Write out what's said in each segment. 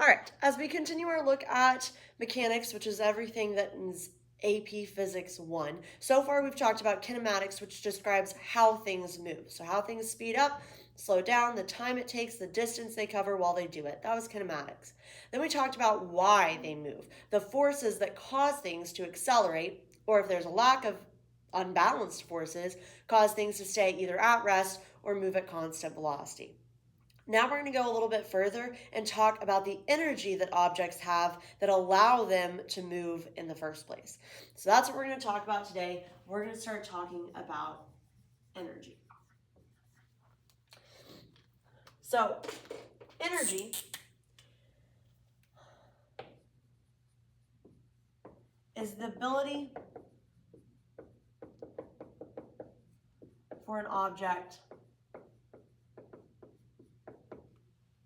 All right, as we continue our look at mechanics, which is everything that is AP Physics 1, so far we've talked about kinematics, which describes how things move. So how things speed up, slow down, the time it takes, the distance they cover while they do it. That was kinematics. Then we talked about why they move, the forces that cause things to accelerate, or if there's a lack of unbalanced forces, cause things to stay either at rest or move at constant velocity. Now we're going to go a little bit further and talk about the energy that objects have that allow them to move in the first place. So that's what we're going to talk about today. We're going to start talking about energy. So energy is the ability for an object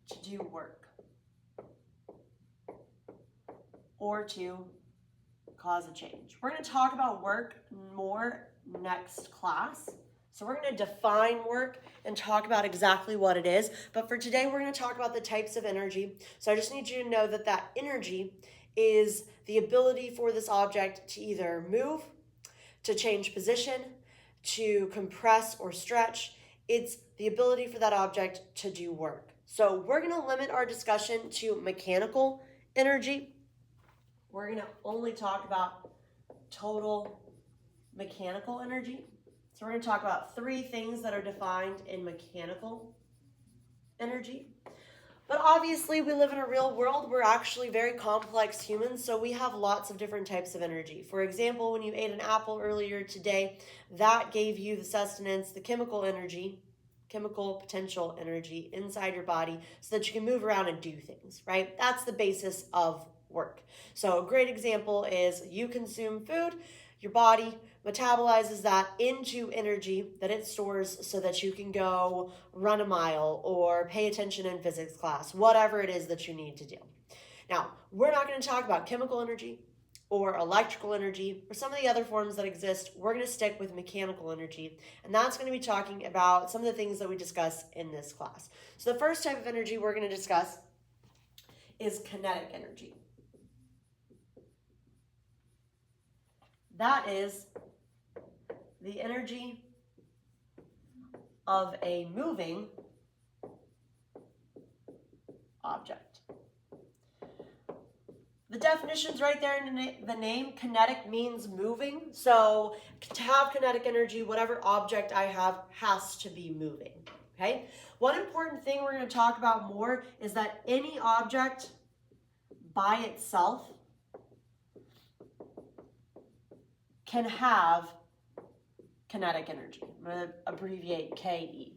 to do work or to cause a change. We're going to talk about work more next class. So we're going to define work and talk about exactly what it is. But for today, we're going to talk about the types of energy. So I just need you to know that that energy is the ability for this object to either move, to change position, to compress or stretch. It's the ability for that object to do work. So we're going to limit our discussion to mechanical energy. We're going to only talk about total mechanical energy. So we're going to talk about 3 things that are defined in mechanical energy. But obviously we live in a real world. We're actually very complex humans, so we have lots of different types of energy. For example, when you ate an apple earlier today, that gave you the sustenance, the chemical energy, chemical potential energy inside your body so that you can move around and do things, right? That's the basis of work. So a great example is you consume food, your body metabolizes that into energy that it stores so that you can go run a mile or pay attention in physics class, whatever it is that you need to do. Now, we're not going to talk about chemical energy or electrical energy or some of the other forms that exist. We're going to stick with mechanical energy, and that's going to be talking about some of the things that we discuss in this class. So the first type of energy we're going to discuss is kinetic energy. That is the energy of a moving object. The definition's right there in the name. Kinetic means moving. So to have kinetic energy, whatever object I have has to be moving. Okay? One important thing we're going to talk about more is that any object by itself can have kinetic energy. I'm going to abbreviate KE.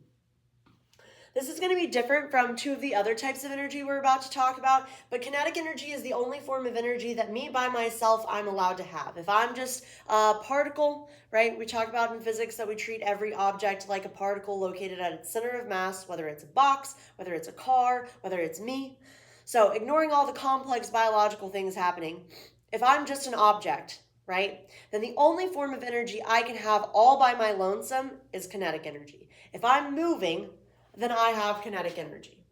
This is going to be different from 2 of the other types of energy we're about to talk about, but kinetic energy is the only form of energy that me by myself I'm allowed to have. If I'm just a particle, right, we talk about in physics that we treat every object like a particle located at its center of mass, whether it's a box, whether it's a car, whether it's me. So ignoring all the complex biological things happening, if I'm just an object, right, then the only form of energy I can have all by my lonesome is kinetic energy. If I'm moving, then I have kinetic energy.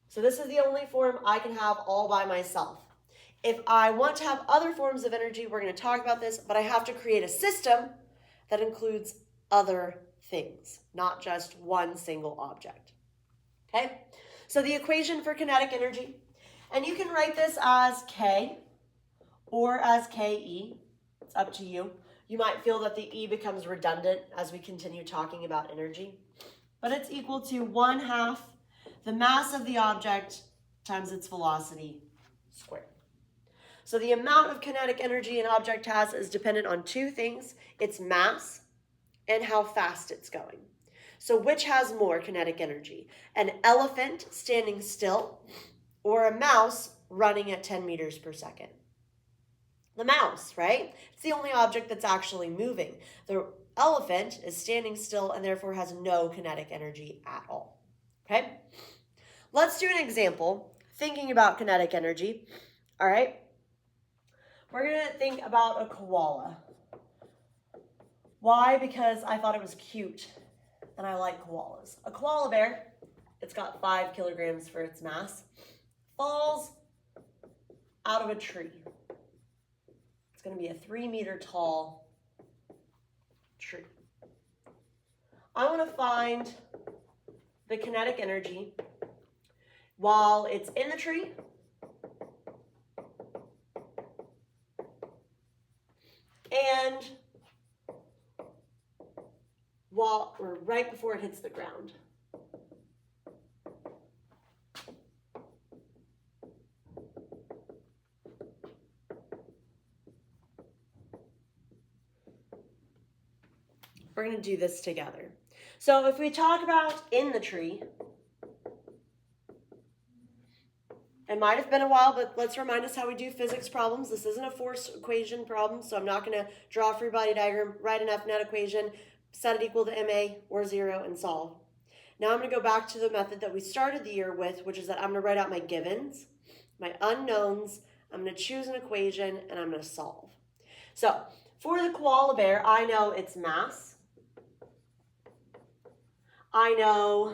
So this is the only form I can have all by myself. If I want to have other forms of energy, we're going to talk about this, but I have to create a system that includes other things, not just one single object. Okay? So the equation for kinetic energy, and you can write this as K or as KE. It's up to you. You might feel that the E becomes redundant as we continue talking about energy, but it's equal to 1/2 the mass of the object times its velocity squared. So the amount of kinetic energy an object has is dependent on 2 things, its mass and how fast it's going. So which has more kinetic energy? An elephant standing still or a mouse running at 10 meters per second? The mouse, right? It's the only object that's actually moving. The elephant is standing still and therefore has no kinetic energy at all. Okay? Let's do an example thinking about kinetic energy. All right? We're going to think about a koala. Why? Because I thought it was cute and I like koalas. A koala bear, it's got 5 kilograms for its mass, falls out of a tree. It's going to be a 3-meter tall tree. I want to find the kinetic energy while it's in the tree and while, or right before it hits the ground. We're going to do this together. So if we talk about in the tree, it might have been a while, but let's remind us how we do physics problems. This isn't a force equation problem, so I'm not going to draw a free body diagram, write an F-net equation, set it equal to MA or 0, and solve. Now I'm going to go back to the method that we started the year with, which is that I'm going to write out my givens, my unknowns, I'm going to choose an equation, and I'm going to solve. So for the koala bear, I know its mass. I know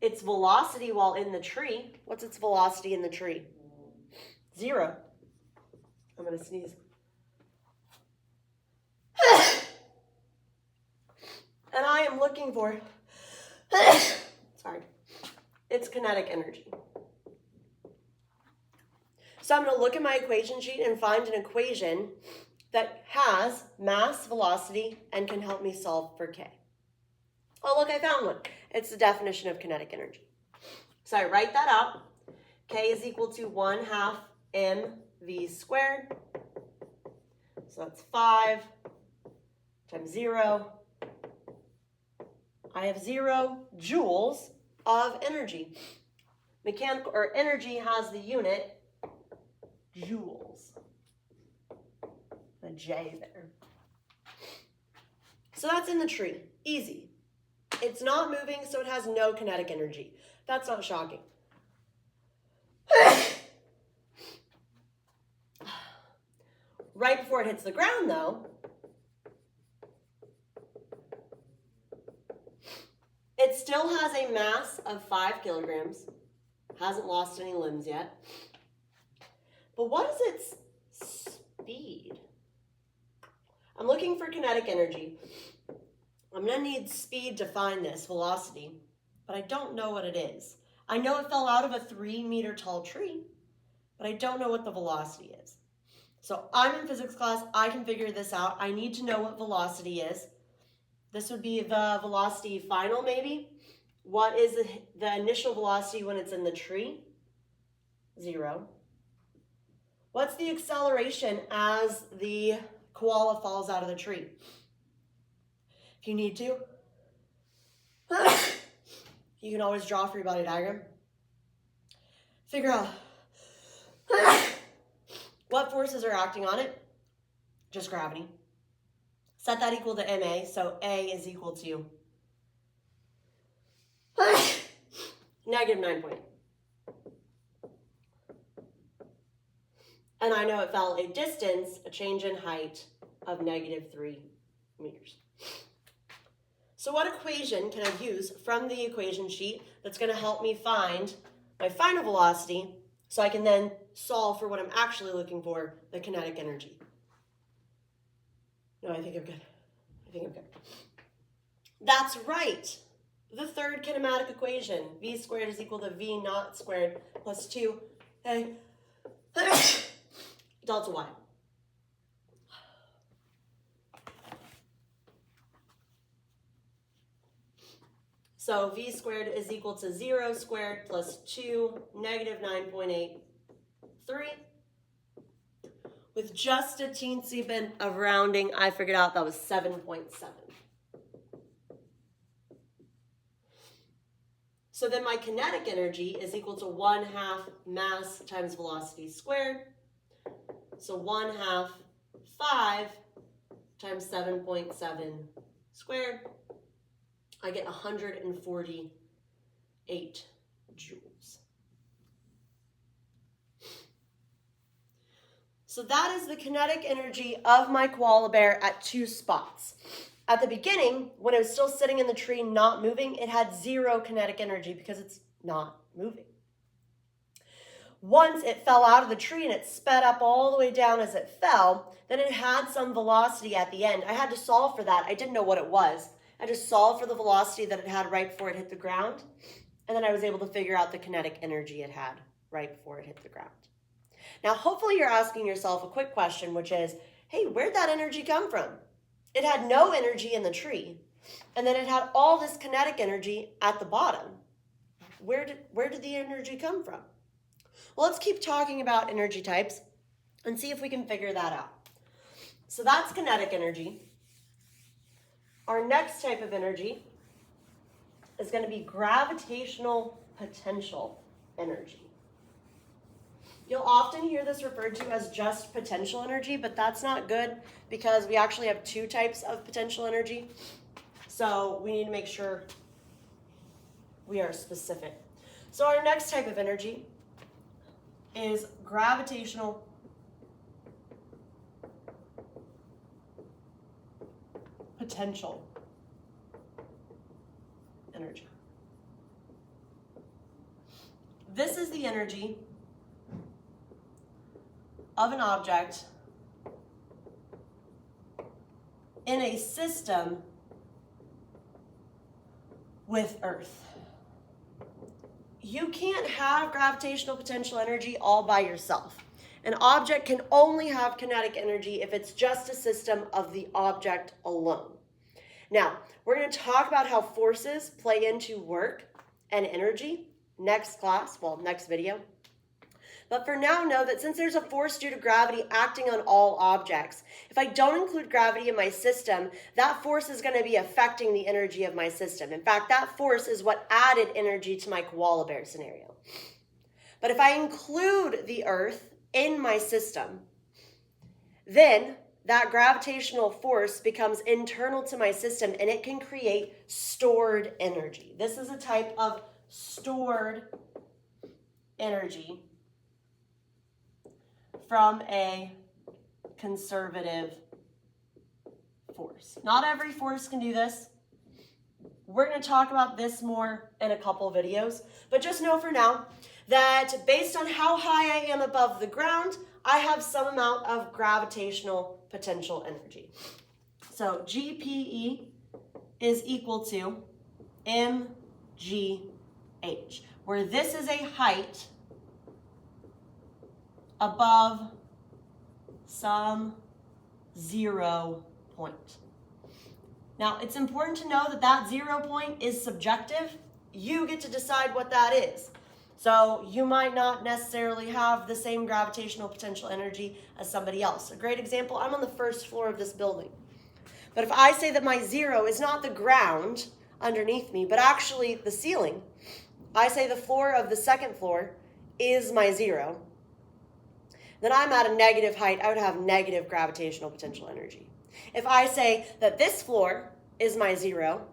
its velocity while in the tree. What's its velocity in the tree? 0. I'm going to sneeze. And I am looking for, sorry, its kinetic energy. So I'm going to look at my equation sheet and find an equation that has mass, velocity, and can help me solve for K. Oh, look, I found one. It's the definition of kinetic energy. So I write that out. K is equal to 1/2 mv squared. So that's 5 times 0. I have 0 joules of energy. Mechanical or energy has the unit joules. A J there. So that's in the tree. Easy. It's not moving, so it has no kinetic energy. That's not shocking. Right before it hits the ground, though, it still has a mass of 5 kilograms. Hasn't lost any limbs yet. But what is its speed? I'm looking for kinetic energy. I'm going to need speed to find this, velocity, but I don't know what it is. I know it fell out of a 3-meter tall tree, but I don't know what the velocity is. So I'm in physics class. I can figure this out. I need to know what velocity is. This would be the velocity final, maybe. What is the initial velocity when it's in the tree? 0. What's the acceleration as the koala falls out of the tree? If you need to, you can always draw a free body diagram. Figure out what forces are acting on it. Just gravity. Set that equal to MA, so A is equal to -9.8. And I know it fell a distance, a change in height of -3 meters. So what equation can I use from the equation sheet that's going to help me find my final velocity so I can then solve for what I'm actually looking for, the kinetic energy? No, I think I'm good. That's right. The third kinematic equation, v squared is equal to v naught squared plus 2 a delta y. So v squared is equal to 0 squared plus 2, -9.83. With just a teensy bit of rounding, I figured out that was 7.7. So then my kinetic energy is equal to 1/2 mass times velocity squared. So 1/2 5 times 7.7 squared. I get 148 joules. So that is the kinetic energy of my koala bear at 2 spots. At the beginning, when it was still sitting in the tree, not moving, it had 0 kinetic energy because it's not moving. once it fell out of the tree and it sped up all the way down as it fell, then it had some velocity at the end. I had to solve for that. I didn't know what it was. I just solved for the velocity that it had right before it hit the ground, and then I was able to figure out the kinetic energy it had right before it hit the ground. Now, hopefully you're asking yourself a quick question, which is, hey, where'd that energy come from? It had no energy in the tree, and then it had all this kinetic energy at the bottom. Where did the energy come from? Well, let's keep talking about energy types and see if we can figure that out. So that's kinetic energy. Our next type of energy is going to be gravitational potential energy. You'll often hear this referred to as just potential energy, but that's not good because we actually have two types of potential energy. So we need to make sure we are specific. So our next type of energy is gravitational potential energy. This is the energy of an object in a system with Earth. You can't have gravitational potential energy all by yourself. An object can only have kinetic energy if it's just a system of the object alone. Now, we're going to talk about how forces play into work and energy next class, well, next video. But for now, know that since there's a force due to gravity acting on all objects, if I don't include gravity in my system, that force is going to be affecting the energy of my system. In fact, that force is what added energy to my koala bear scenario. But if I include the Earth in my system, then that gravitational force becomes internal to my system and it can create stored energy. This is a type of stored energy from a conservative force. Not every force can do this. We're going to talk about this more in a couple of videos, but just know for now that based on how high I am above the ground, I have some amount of gravitational potential energy. So GPE is equal to mgh, where this is a height above some 0 point. Now, it's important to know that that 0 point is subjective. You get to decide what that is. So you might not necessarily have the same gravitational potential energy as somebody else. A great example, I'm on the first floor of this building. But if I say that my 0 is not the ground underneath me, but actually the ceiling, I say the floor of the second floor is my 0, then I'm at a negative height. I would have negative gravitational potential energy. If I say that this floor is my 0,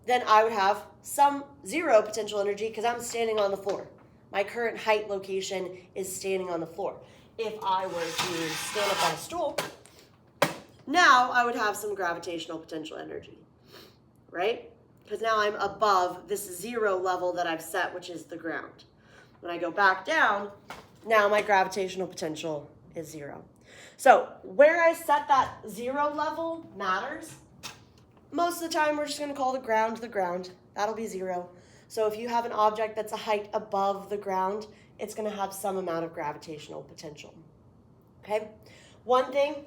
then I would have some 0 potential energy because I'm standing on the floor. My current height location is standing on the floor. If I were to stand up on a stool, now I would have some gravitational potential energy, right? Because now I'm above this 0 level that I've set, which is the ground. When I go back down, now my gravitational potential is 0. So where I set that 0 level matters. Most of the time, we're just going to call the ground. That'll be 0. So if you have an object that's a height above the ground, it's going to have some amount of gravitational potential. Okay? One thing,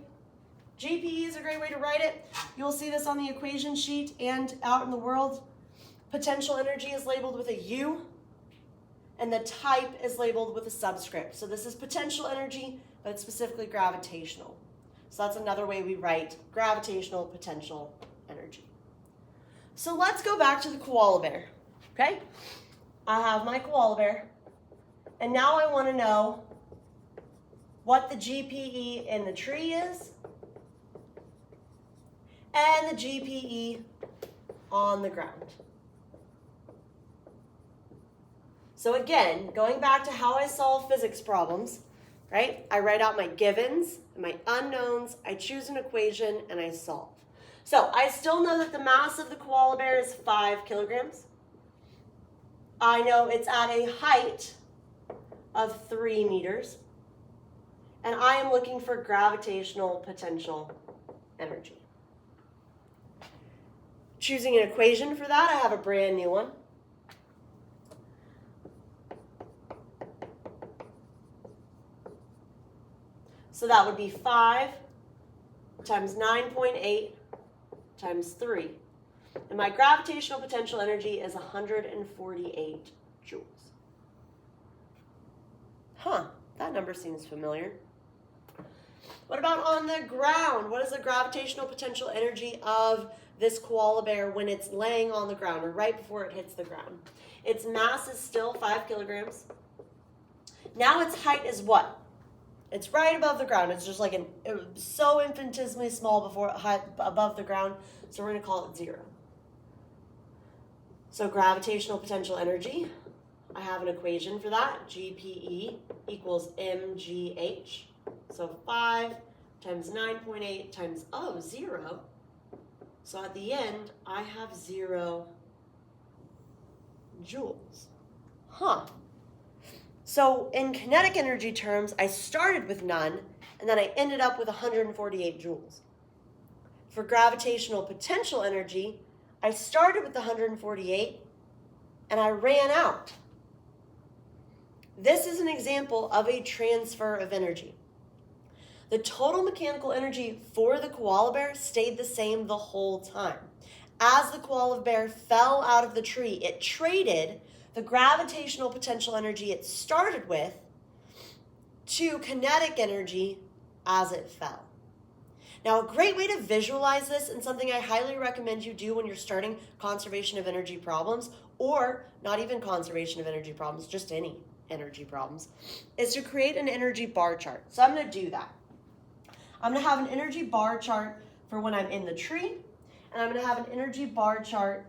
GPE is a great way to write it. You'll see this on the equation sheet and out in the world. Potential energy is labeled with a U, and the type is labeled with a subscript. So this is potential energy, but it's specifically gravitational. So that's another way we write gravitational potential energy. So let's go back to the koala bear, okay? I have my koala bear, and now I want to know what the GPE in the tree is and the GPE on the ground. So again, going back to how I solve physics problems, right? I write out my givens, my unknowns, I choose an equation, and I solve. So I still know that the mass of the koala bear is 5 kilograms. I know it's at a height of 3 meters. And I am looking for gravitational potential energy. Choosing an equation for that, I have a brand new one. So that would be 5 times 9.8 times 3. And my gravitational potential energy is 148 joules. Huh, that number seems familiar. What about on the ground? What is the gravitational potential energy of this koala bear when it's laying on the ground or right before it hits the ground? Its mass is still 5 kilograms. Now its height is what? It's right above the ground. It's just like it was so infinitesimally small above the ground, so we're going to call it 0. So gravitational potential energy, I have an equation for that. GPE equals mgh. So 5 times 9.8 times, 0. So at the end, I have 0 joules. Huh. So in kinetic energy terms, I started with none, and then I ended up with 148 joules. For gravitational potential energy, I started with 148, and I ran out. This is an example of a transfer of energy. The total mechanical energy for the koala bear stayed the same the whole time. As the koala bear fell out of the tree, it traded the gravitational potential energy it started with to kinetic energy as it fell. Now, a great way to visualize this, and something I highly recommend you do when you're starting conservation of energy problems, or not even conservation of energy problems, just any energy problems, is to create an energy bar chart. So I'm going to do that. I'm going to have an energy bar chart for when I'm in the tree, and I'm going to have an energy bar chart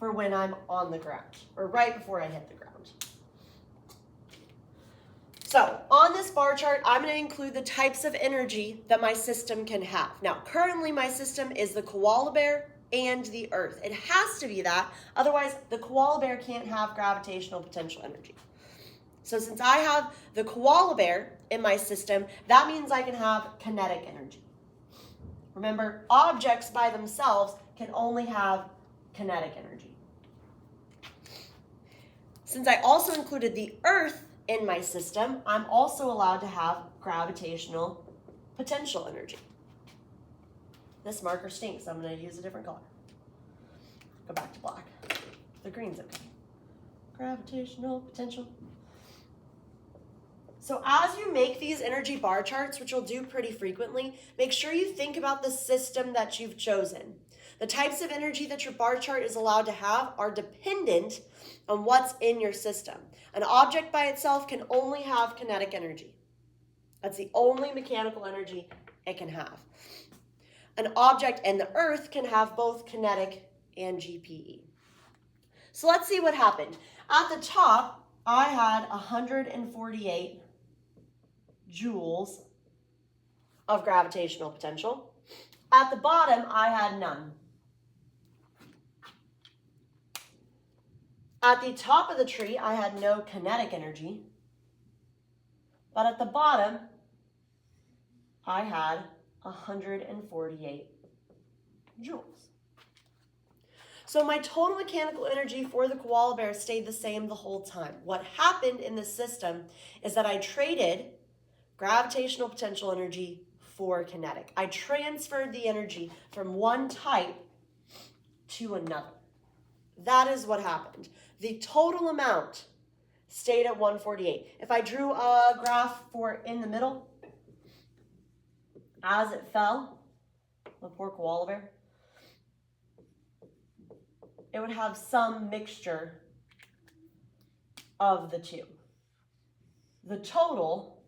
for when I'm on the ground, or right before I hit the ground. So on this bar chart, I'm going to include the types of energy that my system can have. Now, currently my system is the koala bear and the Earth. It has to be that, otherwise the koala bear can't have gravitational potential energy. So since I have the koala bear in my system, that means I can have kinetic energy. Remember, objects by themselves can only have kinetic energy. Since I also included the Earth in my system, I'm also allowed to have gravitational potential energy. This marker stinks. I'm going to use a different color. Go back to black. The green's okay. Gravitational potential. So as you make these energy bar charts, which you'll do pretty frequently, make sure you think about the system that you've chosen. The types of energy that your bar chart is allowed to have are dependent on what's in your system. An object by itself can only have kinetic energy. That's the only mechanical energy it can have. An object and the Earth can have both kinetic and GPE. So let's see what happened. At the top, I had 148 joules of gravitational potential. At the bottom, I had none. At the top of the tree, I had no kinetic energy. But at the bottom, I had 148 joules. So my total mechanical energy for the koala bear stayed the same the whole time. What happened in this system is that I traded gravitational potential energy for kinetic. I transferred the energy from one type to another. That is what happened. The total amount stayed at 148. If I drew a graph for in the middle, as it fell, the poor koala bear, it would have some mixture of the two. The total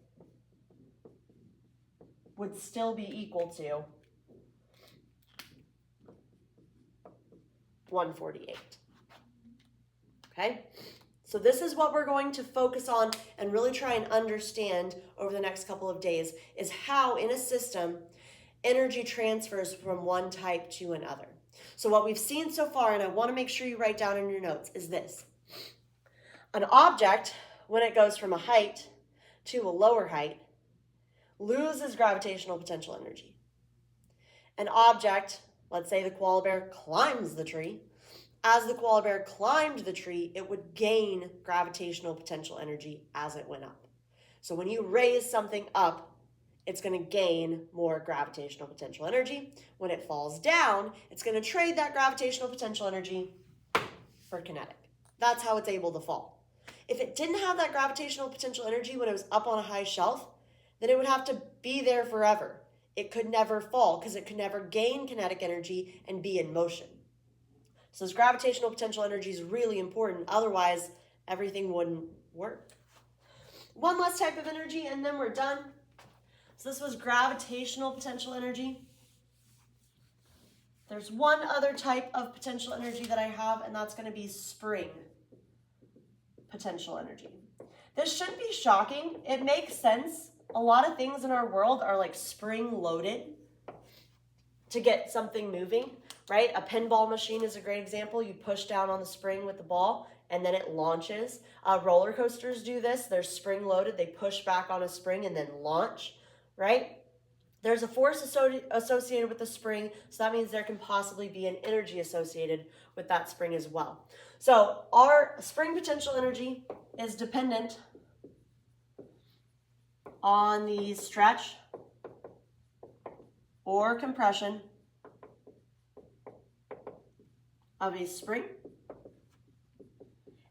would still be equal to 148. Okay? So this is what we're going to focus on and really try and understand over the next couple of days, is how in a system energy transfers from one type to another. So what we've seen so far, and I want to make sure you write down in your notes, is this. An object when it goes from a height to a lower height, loses gravitational potential energy. An object, let's say the koala bear climbs the tree. As the koala bear climbed the tree, it would gain gravitational potential energy as it went up. So when you raise something up, it's going to gain more gravitational potential energy. When it falls down, it's going to trade that gravitational potential energy for kinetic. That's how it's able to fall. If it didn't have that gravitational potential energy when it was up on a high shelf, then it would have to be there forever. It could never fall because it could never gain kinetic energy and be in motion. So this gravitational potential energy is really important. Otherwise, everything wouldn't work. One last type of energy and then we're done. So this was gravitational potential energy. There's one other type of potential energy that I have, and that's going to be spring potential energy. This shouldn't be shocking. It makes sense. A lot of things in our world are like spring loaded to get something moving, right? A pinball machine is a great example. You push down on the spring with the ball and then it launches. Roller coasters do this. They're spring loaded. They push back on a spring and then launch, right? There's a force associated with the spring, so that means there can possibly be an energy associated with that spring as well. So our spring potential energy is dependent on the stretch or compression of a spring.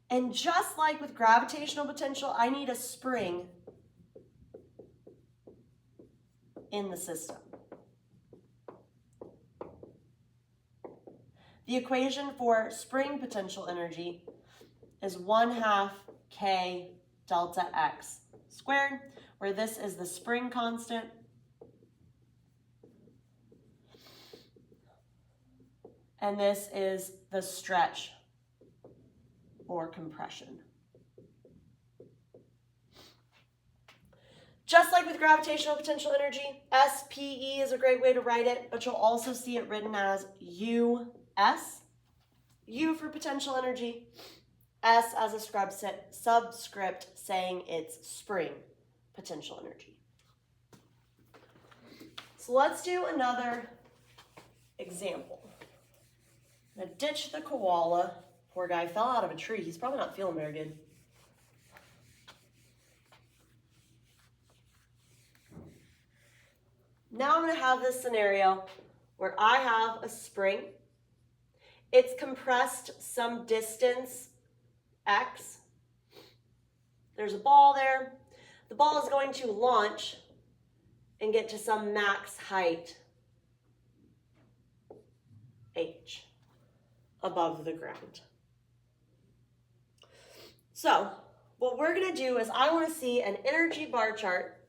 And just like with gravitational potential, I need a spring in the system. The equation for spring potential energy is 1/2 k delta x squared, where this is the spring constant and this is the stretch or compression. Just like with gravitational potential energy, SPE is a great way to write it, but you'll also see it written as US. U for potential energy, S as a subscript saying it's spring potential energy. So let's do another example. I'm going to ditch the koala. Poor guy fell out of a tree. He's probably not feeling very good. Now I'm going to have this scenario where I have a spring. It's compressed some distance, x. There's a ball there. The ball is going to launch and get to some max height, h, above the ground. So what we're going to do is I want to see an energy bar chart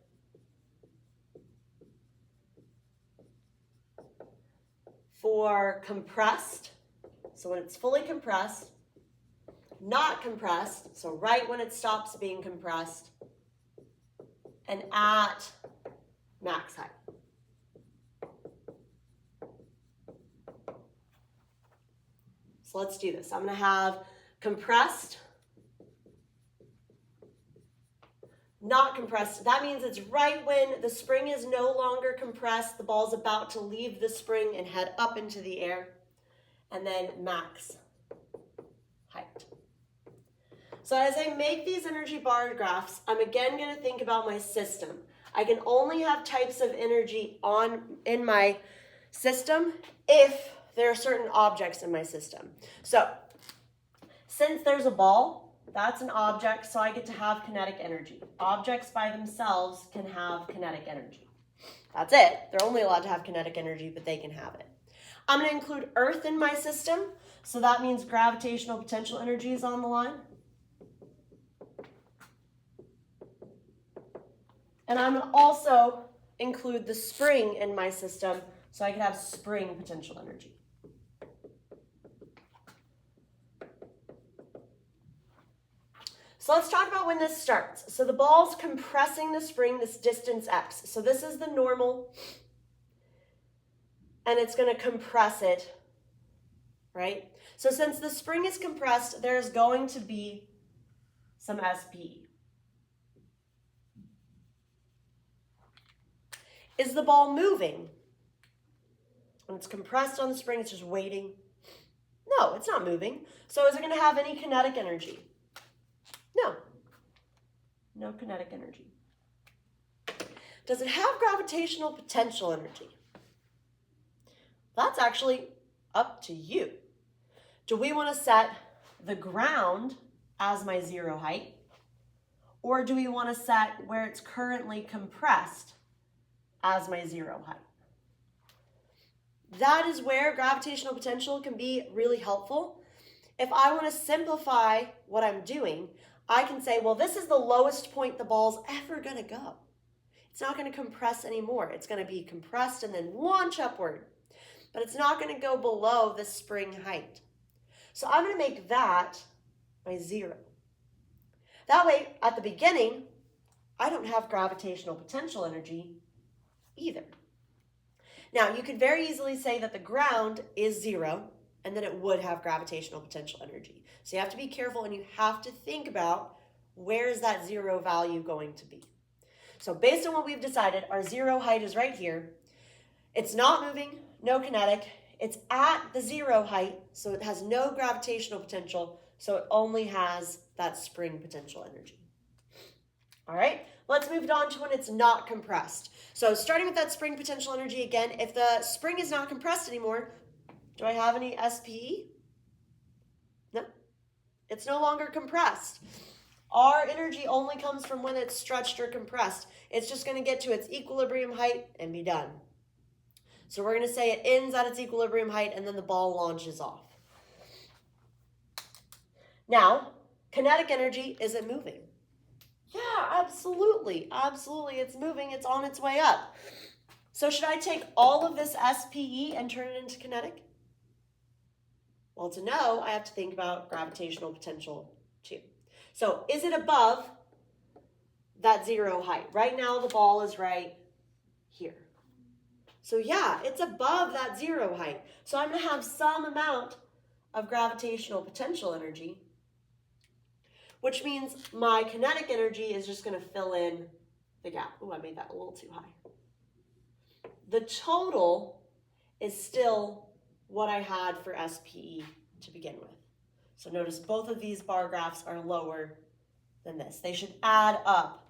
for compressed, so when it's fully compressed, not compressed, so right when it stops being compressed, and at max height. So let's do this. I'm going to have compressed, not compressed. That means it's right when the spring is no longer compressed, the ball's about to leave the spring and head up into the air, and then max height. So as I make these energy bar graphs, I'm again going to think about my system. I can only have types of energy in my system if there are certain objects in my system. So since there's a ball, that's an object, so I get to have kinetic energy. Objects by themselves can have kinetic energy. That's it. They're only allowed to have kinetic energy, but they can have it. I'm going to include Earth in my system, so that means gravitational potential energy is on the line. And I'm going to also include the spring in my system, so I can have spring potential energy. So let's talk about when this starts. So the ball's compressing the spring this distance x. So this is the normal, and it's going to compress it, right? So since the spring is compressed, there's going to be some SPE. Is the ball moving? When it's compressed on the spring, it's just waiting. No, it's not moving. So is it going to have any kinetic energy? No. No kinetic energy. Does it have gravitational potential energy? That's actually up to you. Do we want to set the ground as my zero height? Or do we want to set where it's currently compressed as my zero height? That is where gravitational potential can be really helpful. If I want to simplify what I'm doing, I can say, well, this is the lowest point the ball's ever going to go. It's not going to compress anymore. It's going to be compressed and then launch upward. But it's not going to go below the spring height. So I'm going to make that my zero. That way, at the beginning, I don't have gravitational potential energy either. Now, you could very easily say that the ground is zero, and then it would have gravitational potential energy. So you have to be careful, and you have to think about where is that zero value going to be. So based on what we've decided, our zero height is right here. It's not moving, no kinetic. It's at the zero height, so it has no gravitational potential, so it only has that spring potential energy. All right, let's move on to when it's not compressed. So starting with that spring potential energy again, if the spring is not compressed anymore, do I have any SPE? No, it's no longer compressed. Our energy only comes from when it's stretched or compressed. It's just going to get to its equilibrium height and be done. So we're going to say it ends at its equilibrium height and then the ball launches off. Now, kinetic energy, is it moving? Yeah, absolutely. Absolutely, it's moving. It's on its way up. So should I take all of this SPE and turn it into kinetic? Well, to know, I have to think about gravitational potential too. So is it above that zero height? Right now, the ball is right here. So yeah, it's above that zero height. So I'm going to have some amount of gravitational potential energy, which means my kinetic energy is just going to fill in the gap. Oh, I made that a little too high. The total is still what I had for SPE to begin with. So notice both of these bar graphs are lower than this. They should add up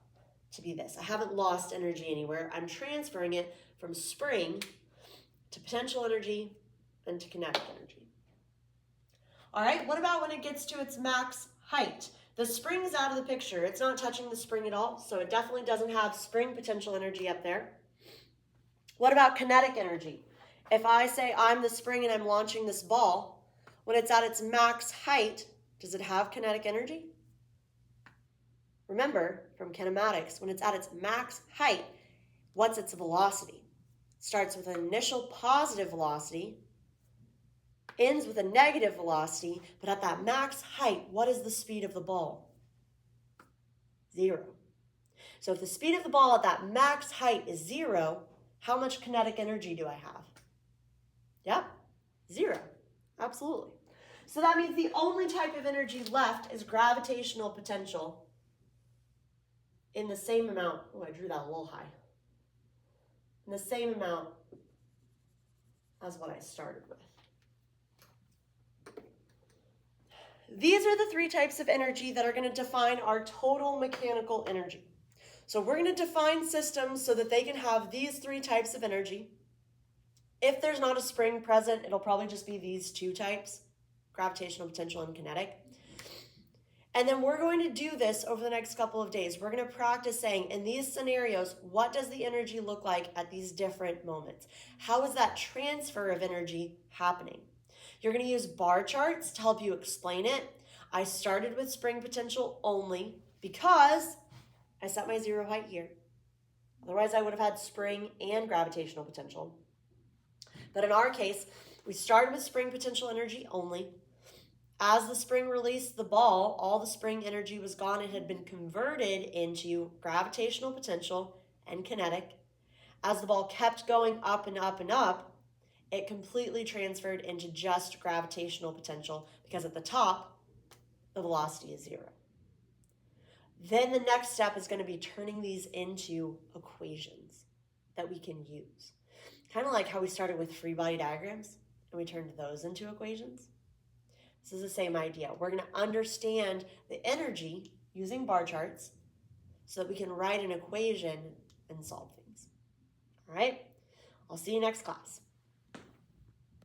to be this. I haven't lost energy anywhere. I'm transferring it from spring to potential energy and to kinetic energy. All right, what about when it gets to its max height? The spring is out of the picture. It's not touching the spring at all, so it definitely doesn't have spring potential energy up there. What about kinetic energy? If I say I'm the spring and I'm launching this ball, when it's at its max height, does it have kinetic energy? Remember, from kinematics, when it's at its max height, what's its velocity? It starts with an initial positive velocity, ends with a negative velocity, but at that max height, what is the speed of the ball? 0. So if the speed of the ball at that max height is 0, how much kinetic energy do I have? Yep, 0. Absolutely. So that means the only type of energy left is gravitational potential in the same amount. Oh, I drew that a little high. In the same amount as what I started with. These are the 3 types of energy that are going to define our total mechanical energy. So we're going to define systems so that they can have these 3 types of energy. If there's not a spring present, it'll probably just be these 2 types, gravitational potential and kinetic. And then we're going to do this over the next couple of days. We're going to practice saying, in these scenarios, what does the energy look like at these different moments? How is that transfer of energy happening? You're going to use bar charts to help you explain it. I started with spring potential only because I set my 0 height here. Otherwise, I would have had spring and gravitational potential. But in our case, we started with spring potential energy only. As the spring released the ball, all the spring energy was gone. It had been converted into gravitational potential and kinetic. As the ball kept going up and up and up, it completely transferred into just gravitational potential because at the top, the velocity is 0. Then the next step is going to be turning these into equations. that we can use. Kind of like how we started with free body diagrams and we turned those into equations. This is the same idea. We're going to understand the energy using bar charts so that we can write an equation and solve things. All right? I'll see you next class.